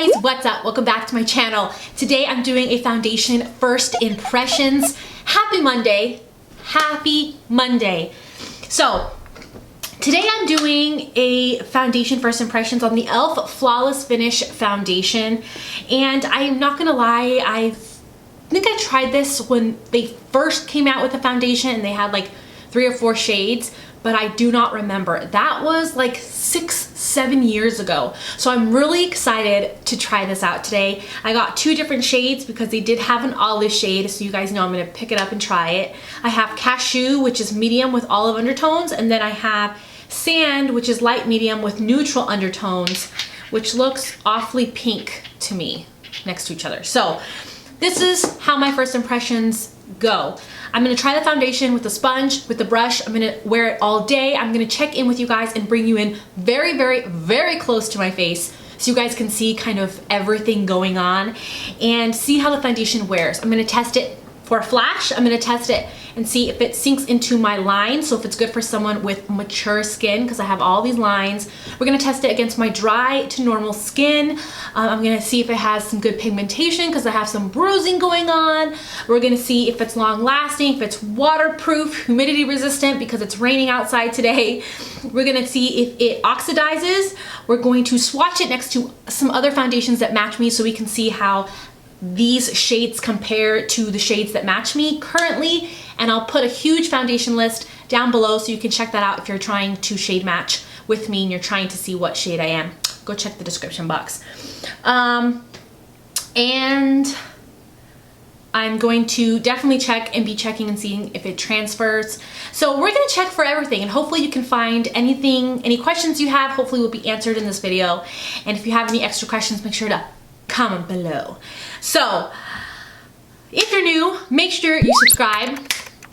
guys, what's up? Welcome back to my channel. Today I'm doing a foundation first impressions. Happy Monday. Happy Monday. So today I'm doing a foundation first impressions on the e.l.f. Flawless Finish foundation, and I'm not gonna lie, I think I tried this when they first came out with the foundation and they had like 3 or 4 shades, but I do not remember. That was like 6-7 years ago. So I'm really excited to try this out today. I got 2 different shades because they did have an olive shade, so you guys know I'm gonna pick it up and try it. I have Cashew, which is medium with olive undertones, and then I have Sand, which is light medium with neutral undertones, which looks awfully pink to me next to each other. So this is how my first impressions go. I'm gonna try the foundation with the sponge, with the brush. I'm gonna wear it all day. I'm gonna check in with you guys and bring you in very, very, very close to my face so you guys can see kind of everything going on and see how the foundation wears. I'm gonna test it for a flash. I'm gonna test it and see if it sinks into my line, so if it's good for someone with mature skin, because I have all these lines. We're gonna test it against my dry to normal skin. I'm gonna see if it has some good pigmentation because I have some bruising going on. We're gonna see if it's long lasting, if it's waterproof, humidity resistant because it's raining outside today. We're gonna see if it oxidizes. We're going to swatch it next to some other foundations that match me so we can see how these shades compare to the shades that match me currently, and I'll put a huge foundation list down below so you can check that out if you're trying to shade match with me and you're trying to see what shade I am. Go check the description box. And I'm going to definitely check and be checking and seeing if it transfers. So we're gonna check for everything, and hopefully you can find anything, any questions you have, hopefully will be answered in this video. And if you have any extra questions, make sure to comment below. So if you're new, make sure you subscribe.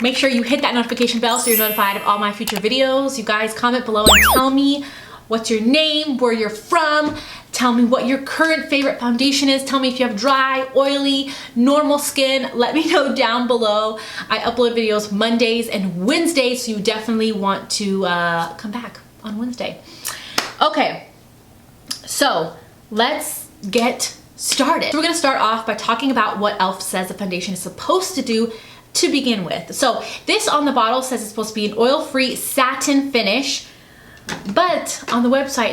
Make sure you hit that notification bell so you're notified of all my future videos. You guys comment below and tell me what's your name, where you're from. Tell me what your current favorite foundation is. Tell me if you have dry, oily, normal skin. Let me know down below. I upload videos Mondays and Wednesdays, so you definitely want to come back on Wednesday. Okay, so let's get started. So we're gonna start off by talking about what e.l.f. says the foundation is supposed to do to begin with. So this on the bottle says it's supposed to be an oil-free satin finish, but on the website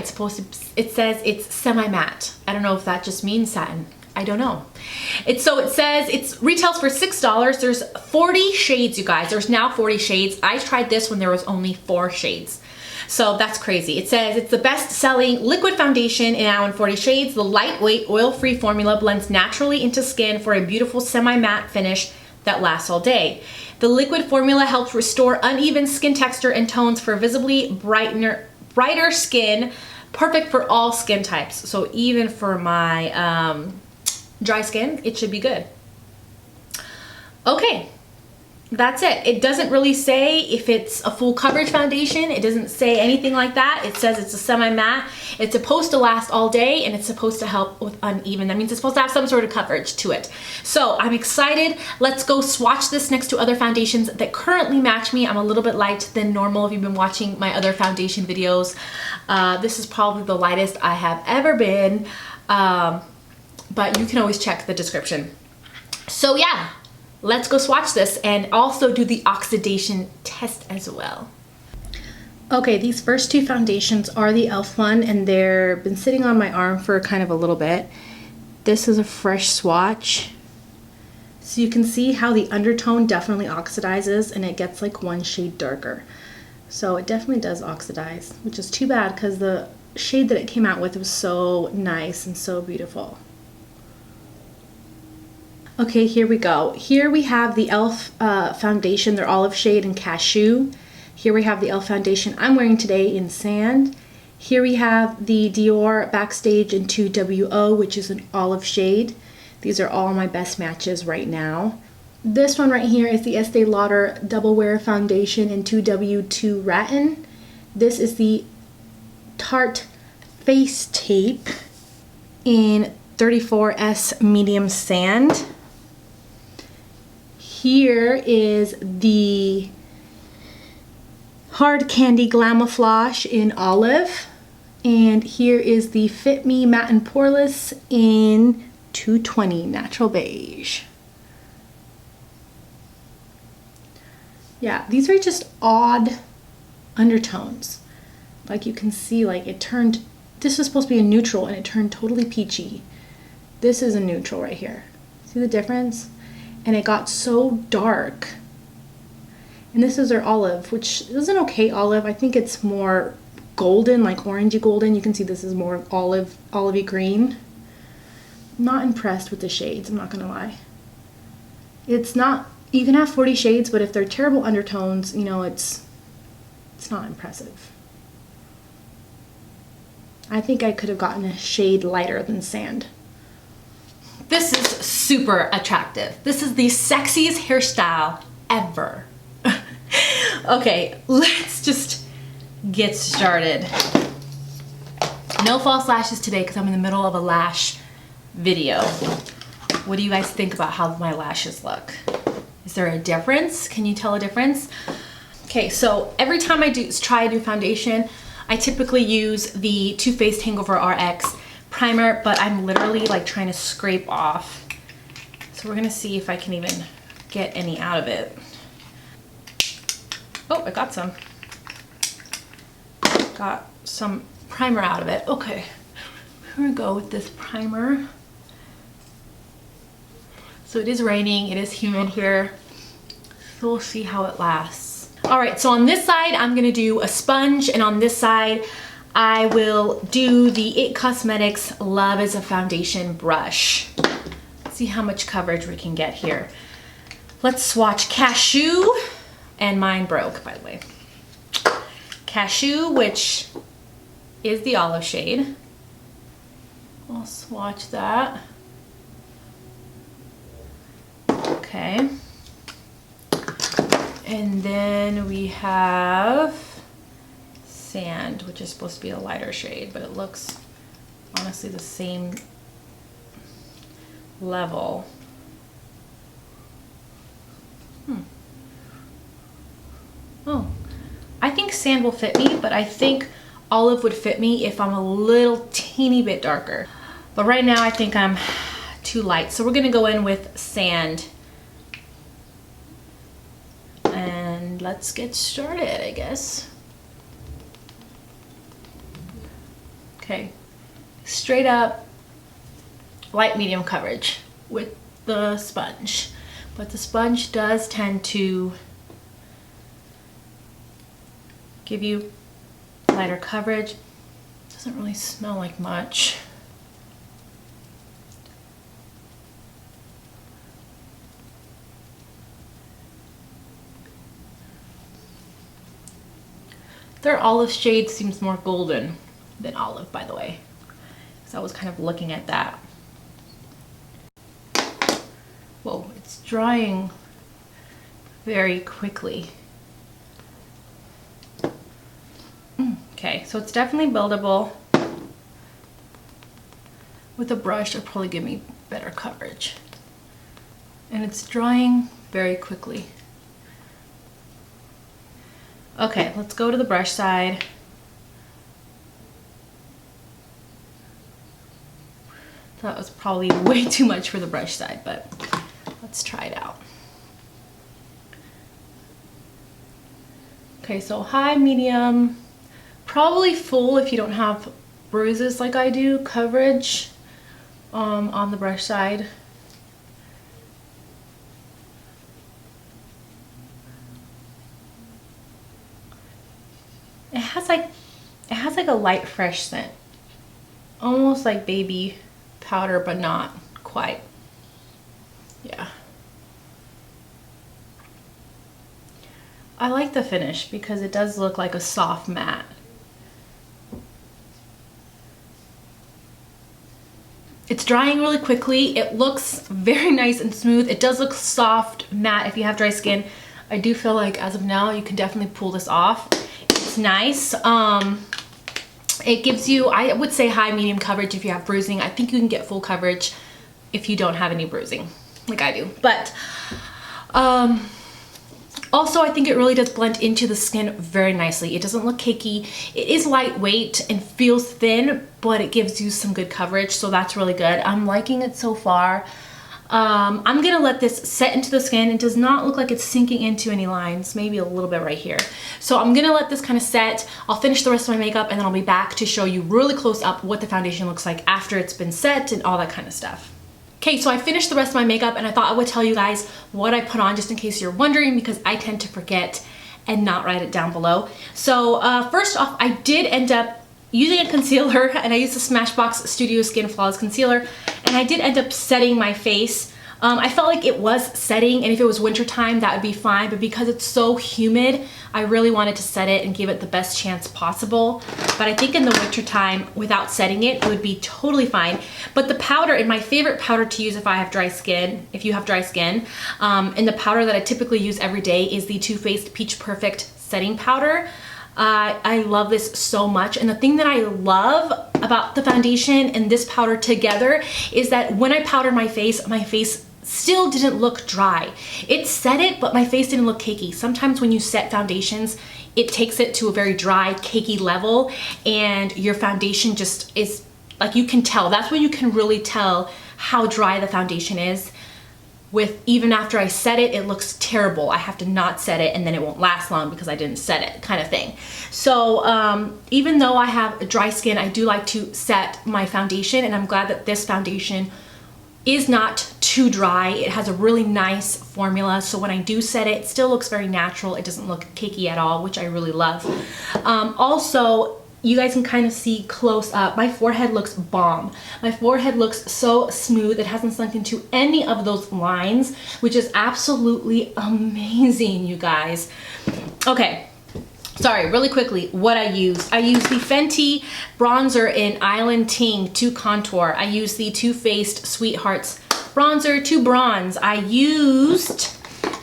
it says it's semi-matte. I don't know if that just means satin. I don't know. It says it retails for $6. There's 40 shades, you guys. There's now 40 shades. I tried this when there was only 4 shades. So that's crazy. It says it's the best-selling liquid foundation now in 40 shades. The lightweight, oil-free formula blends naturally into skin for a beautiful semi-matte finish that lasts all day. The liquid formula helps restore uneven skin texture and tones for visibly brighter skin, perfect for all skin types. So even for my dry skin, it should be good. Okay. That's it. It doesn't really say if it's a full coverage foundation. It doesn't say anything like that. It says it's a semi-matte. It's supposed to last all day, and it's supposed to help with uneven. That means it's supposed to have some sort of coverage to it. So I'm excited. Let's go swatch this next to other foundations that currently match me. I'm a little bit light than normal if you've been watching my other foundation videos. This is probably the lightest I have ever been, but you can always check the description. So yeah. Let's go swatch this and also do the oxidation test as well. Okay, these first 2 foundations are the e.l.f. one, and they've been sitting on my arm for kind of a little bit. This is a fresh swatch. So you can see how the undertone definitely oxidizes and it gets like 1 shade darker. So it definitely does oxidize, which is too bad because the shade that it came out with was so nice and so beautiful. Okay, here we go. Here we have the e.l.f. Foundation, their olive shade in Cashew. Here we have the e.l.f. foundation I'm wearing today in Sand. Here we have the Dior Backstage in 2WO, which is an olive shade. These are all my best matches right now. This one right here is the Estee Lauder Double Wear Foundation in 2W2 Rattan. This is the Tarte Face Tape in 34S Medium Sand. Here is the Hard Candy Glamouflage in Olive. And here is the Fit Me Matte and Poreless in 220 Natural Beige. Yeah, these are just odd undertones. Like you can see, like it turned, this was supposed to be a neutral and it turned totally peachy. This is a neutral right here. See the difference? And it got so dark. And this is our olive, which is an okay olive. I think it's more golden, like orangey golden. You can see this is more olivey green. Not impressed with the shades, I'm not gonna lie. It's not, you can have 40 shades, but if they're terrible undertones, you know, it's not impressive. I think I could have gotten a shade lighter than sand. This is super attractive. This is the sexiest hairstyle ever. Okay, let's just get started. No false lashes today because I'm in the middle of a lash video. What do you guys think about how my lashes look? Is there a difference? Can you tell a difference? Okay, so every time I try a new foundation, I typically use the Too Faced Hangover RX Primer, but I'm literally like trying to scrape off. So we're gonna see if I can even get any out of it. Oh, I got some. Got some primer out of it. Okay, here we go with this primer. So it is raining, it is humid here. So we'll see how it lasts. All right, so on this side, I'm gonna do a sponge, and on this side, I will do the IT Cosmetics Love is a Foundation brush. Let's see how much coverage we can get here. Let's swatch Cashew, and mine broke, by the way. Cashew, which is the olive shade. I'll swatch that. Okay. And then we have Sand, which is supposed to be a lighter shade, but it looks honestly the same level. Oh, I think Sand will fit me, but I think Olive would fit me if I'm a little teeny bit darker. But right now I think I'm too light. So we're gonna go in with Sand. And let's get started, I guess. Okay, straight up light medium coverage with the sponge. But the sponge does tend to give you lighter coverage. Doesn't really smell like much. Their olive shade seems more golden than olive, by the way. So I was kind of looking at that. Whoa, it's drying very quickly. Okay, so it's definitely buildable. With a brush, it'll probably give me better coverage. And it's drying very quickly. Okay, let's go to the brush side. That was probably way too much for the brush side, but let's try it out. Okay, so high, medium, probably full if you don't have bruises like I do, coverage on the brush side. It has like a light fresh scent, almost like baby powder, but not quite. Yeah, I like the finish because it does look like a soft matte. It's drying really quickly. It looks very nice and smooth. It does look soft matte if you have dry skin. I do feel like as of now you can definitely pull this off. It's nice. It gives you, I would say, high medium coverage if you have bruising. I think you can get full coverage if you don't have any bruising like I do. But Also, I think it really does blend into the skin very nicely. It doesn't look cakey. It is lightweight and feels thin, but it gives you some good coverage, so that's really good. I'm liking it so far. I'm gonna let this set into the skin. It does not look like it's sinking into any lines, maybe a little bit right here. So I'm gonna let this kind of set. I'll finish the rest of my makeup and then I'll be back to show you really close up what the foundation looks like after it's been set and all that kind of stuff. Okay, so I finished the rest of my makeup and I thought I would tell you guys what I put on just in case you're wondering, because I tend to forget and not write it down below. So first off, I did end up using a concealer, and I used the Smashbox Studio Skin Flawless Concealer, and I did end up setting my face. I felt like it was setting, and if it was wintertime, that would be fine, but because it's so humid, I really wanted to set it and give it the best chance possible. But I think in the wintertime, without setting it, it would be totally fine. But the powder, and my favorite powder to use if I have dry skin, if you have dry skin, and the powder that I typically use every day is the Too Faced Peach Perfect Setting Powder. I love this so much, and the thing that I love about the foundation and this powder together is that when I powdered my face still didn't look dry. It set it, but my face didn't look cakey. Sometimes when you set foundations, it takes it to a very dry, cakey level, and your foundation just is, like, you can tell. That's when you can really tell how dry the foundation is. With even after I set it, it looks terrible. I have to not set it and then it won't last long because I didn't set it, kind of thing. So even though I have dry skin, I do like to set my foundation, and I'm glad that this foundation is not too dry. It has a really nice formula, so when I do set it, it still looks very natural. It doesn't look cakey at all, which I really love. Also, you guys can kind of see close up, my forehead looks bomb. My forehead looks so smooth. It hasn't sunk into any of those lines, which is absolutely amazing, you guys. Okay, sorry, really quickly, what I used. I used the Fenty bronzer in Island Ting to contour. I used the Too Faced Sweethearts bronzer to bronze. I used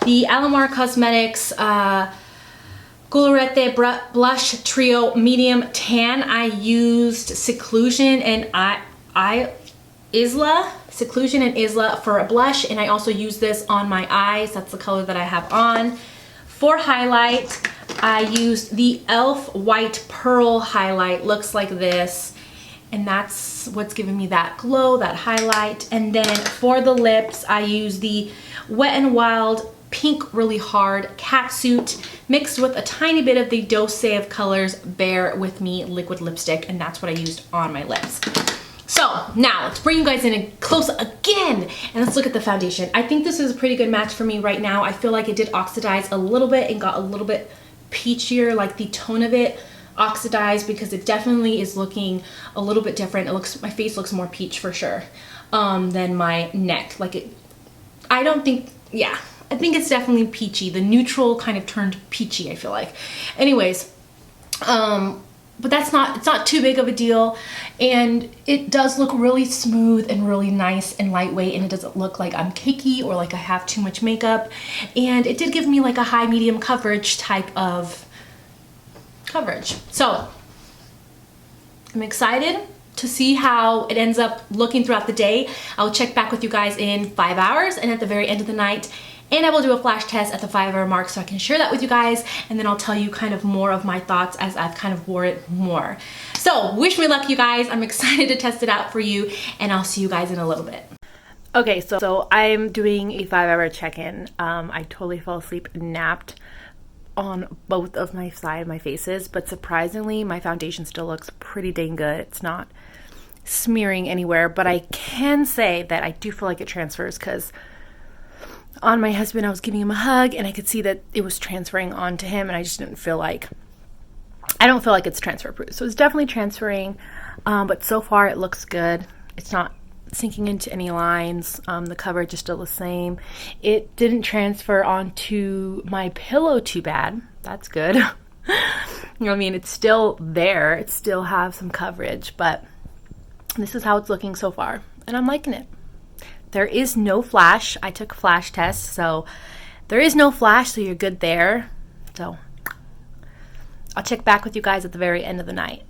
the Alamar Cosmetics Colorete Blush Trio Medium Tan. I used Seclusion and Isla for a blush, and I also used this on my eyes. That's the color that I have on. For highlight, I used the e.l.f. White Pearl highlight. Looks like this, and that's what's giving me that glow, that highlight. And then for the lips, I used the Wet n Wild Pink Really Hard Catsuit mixed with a tiny bit of the Dose of Colors Bear With Me liquid lipstick, and that's what I used on my lips. So now let's bring you guys in close again, and let's look at the foundation. I think this is a pretty good match for me right now. I feel like it did oxidize a little bit and got a little bit peachier, like the tone of it oxidized, because it definitely is looking a little bit different. It looks, my face looks more peach for sure than my neck. Like it, I don't think, yeah. I think it's definitely peachy. The neutral kind of turned peachy, I feel like. Anyways, but it's not too big of a deal, and it does look really smooth and really nice and lightweight, and it doesn't look like I'm cakey or like I have too much makeup, and it did give me like a high medium coverage type of coverage. So I'm excited to see how it ends up looking throughout the day. I'll check back with you guys in 5 hours and at the very end of the night, and I will do a flash test at the 5-hour mark so I can share that with you guys, and then I'll tell you kind of more of my thoughts as I've kind of wore it more. So wish me luck, you guys. I'm excited to test it out for you, and I'll see you guys in a little bit. Okay, so I'm doing a 5-hour check-in. I totally fell asleep and napped on both of my faces, but surprisingly my foundation still looks pretty dang good. It's not smearing anywhere, but I can say that I do feel like it transfers, because on my husband I was giving him a hug and I could see that it was transferring onto him, and I just didn't feel like, I don't feel like it's transfer proof. So it's definitely transferring, but so far it looks good. It's not sinking into any lines. The coverage is still the same. It didn't transfer onto my pillow too bad. That's good. You know what I mean? It's still there. It still has some coverage, but this is how it's looking so far, and I'm liking it. There is no flash. I took a flash test, so there is no flash, so you're good there. So I'll check back with you guys at the very end of the night.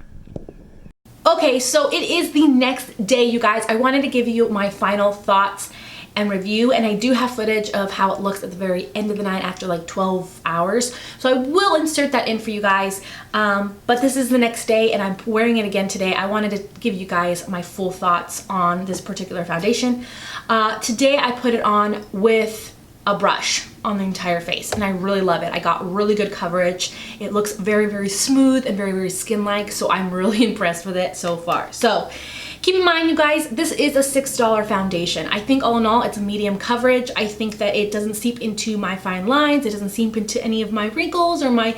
Okay, so it is the next day, you guys. I wanted to give you my final thoughts and review, and I do have footage of how it looks at the very end of the night after like 12 hours. So I will insert that in for you guys. But this is the next day and I'm wearing it again today. I wanted to give you guys my full thoughts on this particular foundation. Today I put it on with a brush on the entire face and I really love it. I got really good coverage. It looks very, very smooth and very, very skin-like, so I'm really impressed with it so far. So keep in mind, you guys, this is a $6 foundation. I think all in all, it's a medium coverage. I think that it doesn't seep into my fine lines. It doesn't seep into any of my wrinkles or my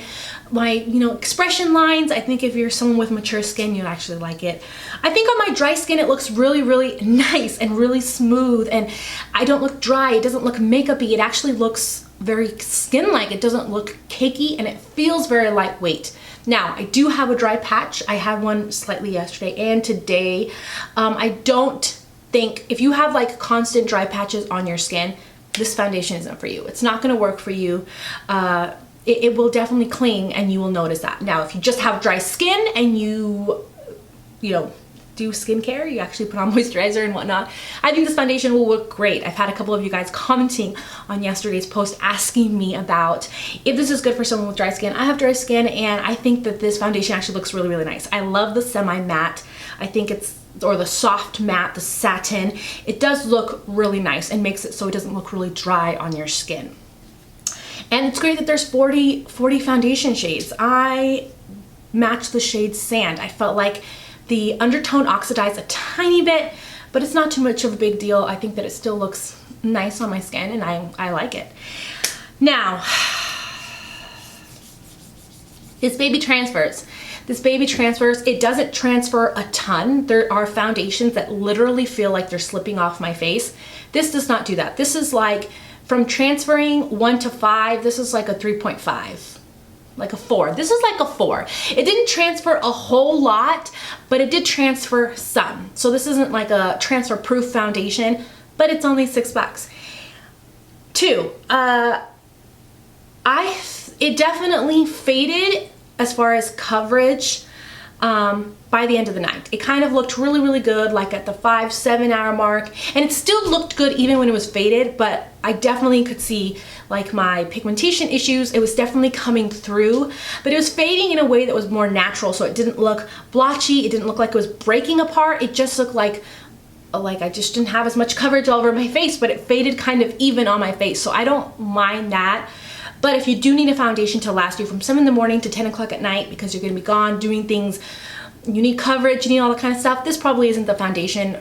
expression lines. I think if you're someone with mature skin, you'll actually like it. I think on my dry skin, it looks really, really nice and really smooth, and I don't look dry. It doesn't look makeup-y. It actually looks very skin-like. It doesn't look cakey, and it feels very lightweight. Now, I do have a dry patch. I had one slightly yesterday and today. I don't think, if you have like constant dry patches on your skin, this foundation isn't for you. It's not gonna work for you. It will definitely cling and you will notice that. Now, if you just have dry skin and you do skincare, you actually put on moisturizer and whatnot, I think this foundation will look great. I've had a couple of you guys commenting on yesterday's post asking me about if this is good for someone with dry skin. I have dry skin and I think that this foundation actually looks really, really nice. I love the semi-matte. I think or the soft matte, the satin. It does look really nice and makes it so it doesn't look really dry on your skin. And it's great that there's 40 foundation shades. I matched the shade Sand. I felt like the undertone oxidized a tiny bit, but it's not too much of a big deal. I think that it still looks nice on my skin and I like it. Now, this baby transfers. It doesn't transfer a ton. There are foundations that literally feel like they're slipping off my face. This does not do that. This is like, from transferring 1 to 5, this is like a 3.5. Like a 4. This is like a 4. It didn't transfer a whole lot, but it did transfer some. So this isn't like a transfer proof foundation, but it's only $6. 2, it definitely faded as far as coverage by the end of the night. It kind of looked really, really good, like at the 5-7 hour mark, and it still looked good even when it was faded, but I definitely could see like my pigmentation issues. It was definitely coming through, but it was fading in a way that was more natural, so it didn't look blotchy. It didn't look like it was breaking apart. It just looked like I just didn't have as much coverage all over my face, but it faded kind of even on my face, so I don't mind that. But if you do need a foundation to last you from 7 in the morning to 10 o'clock at night because you're gonna be gone doing things, you need coverage, you need all that kind of stuff, this probably isn't the foundation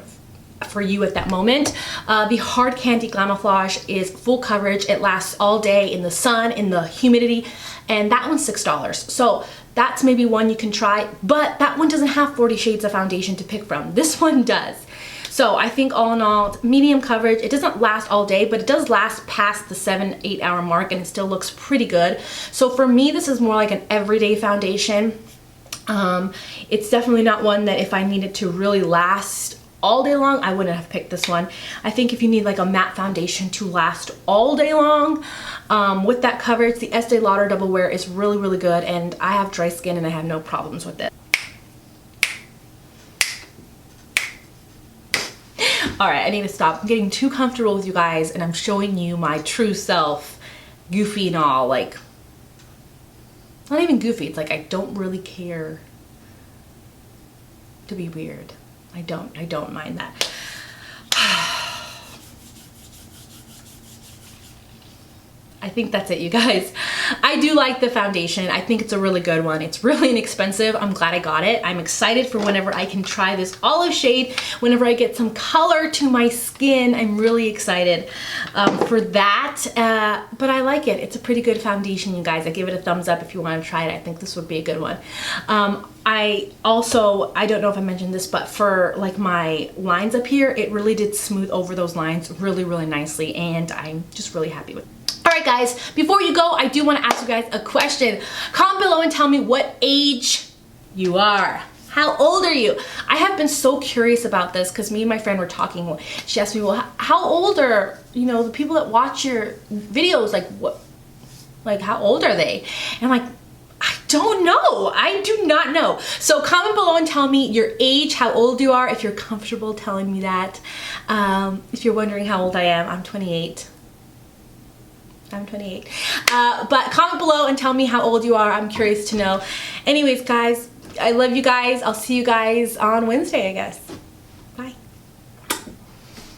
for you at that moment. The Hard Candy Glamouflage is full coverage. It lasts all day in the sun, in the humidity, and that one's $6. So that's maybe one you can try, but that one doesn't have 40 shades of foundation to pick from. This one does. So I think all in all, medium coverage. It doesn't last all day, but it does last past the 7-8 hour mark and it still looks pretty good. So for me, this is more like an everyday foundation. It's definitely not one that if I needed to really last all day long, I wouldn't have picked this one. I think if you need like a matte foundation to last all day long, with that coverage, the Estee Lauder Double Wear is really, really good, and I have dry skin and I have no problems with it. All right, I need to stop. I'm getting too comfortable with you guys and I'm showing you my true self, goofy and all, like, not even goofy, it's like I don't really care to be weird. I don't mind that. I think that's it, you guys. I do like the foundation. I think it's a really good one. It's really inexpensive. I'm glad I got it. I'm excited for whenever I can try this olive shade, whenever I get some color to my skin. I'm really excited for that. But I like it. It's a pretty good foundation, you guys. I give it a thumbs up if you want to try it. I think this would be a good one. I don't know if I mentioned this, but for like my lines up here, it really did smooth over those lines really, really nicely, and I'm just really happy with it. Alright guys, before you go, I do want to ask you guys a question. Comment below and tell me what age you are. How old are you? I have been so curious about this because me and my friend were talking. She asked me, well, how old are, the people that watch your videos? Like how old are they? And I'm like, I don't know. I do not know. So comment below and tell me your age, how old you are, if you're comfortable telling me that. If you're wondering how old I am, I'm 28. I'm 28. But comment below and tell me how old you are. I'm curious to know. Anyways, guys, I love you guys. I'll see you guys on Wednesday, I guess.